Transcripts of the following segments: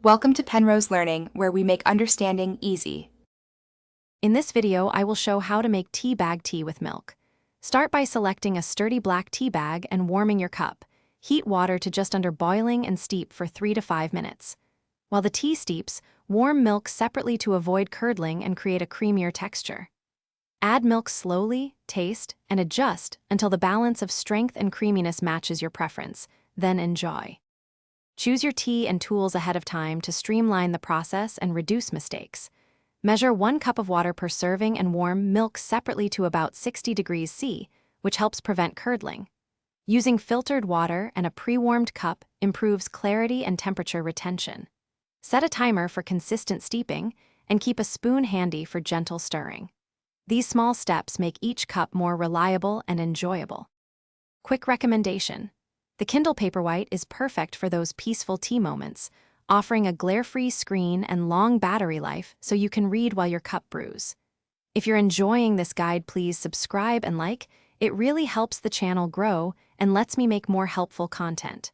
Welcome to Penrose Learning, where we make understanding easy. In this video, I will show how to make tea bag tea with milk. Start by selecting a sturdy black tea bag and warming your cup. Heat water to just under boiling and steep for 3 to 5 minutes. While the tea steeps, warm milk separately to avoid curdling and create a creamier texture. Add milk slowly, taste, and adjust until the balance of strength and creaminess matches your preference. Then enjoy. Choose your tea and tools ahead of time to streamline the process and reduce mistakes. Measure 1 cup of water per serving and warm milk separately to about 60 degrees C, which helps prevent curdling. Using filtered water and a pre-warmed cup improves clarity and temperature retention. Set a timer for consistent steeping and keep a spoon handy for gentle stirring. These small steps make each cup more reliable and enjoyable. Quick recommendation: the Kindle Paperwhite is perfect for those peaceful tea moments, offering a glare-free screen and long battery life so you can read while your cup brews. If you're enjoying this guide, please subscribe and like. It really helps the channel grow and lets me make more helpful content.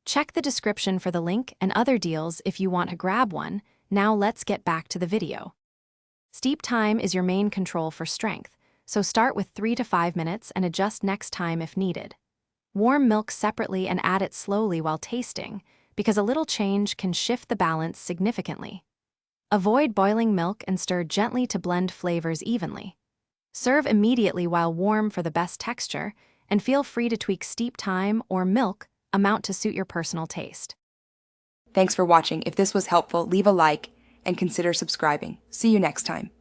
Check the description for the link and other deals if you want to grab one. Now let's get back to the video. Steep time is your main control for strength, so start with 3 to 5 minutes and adjust next time if needed. Warm milk separately and add it slowly while tasting, because a little change can shift the balance significantly. Avoid boiling milk and stir gently to blend flavors evenly. Serve immediately while warm for the best texture, and feel free to tweak steep time or milk amount to suit your personal taste. Thanks for watching. If this was helpful, leave a like and consider subscribing. See you next time.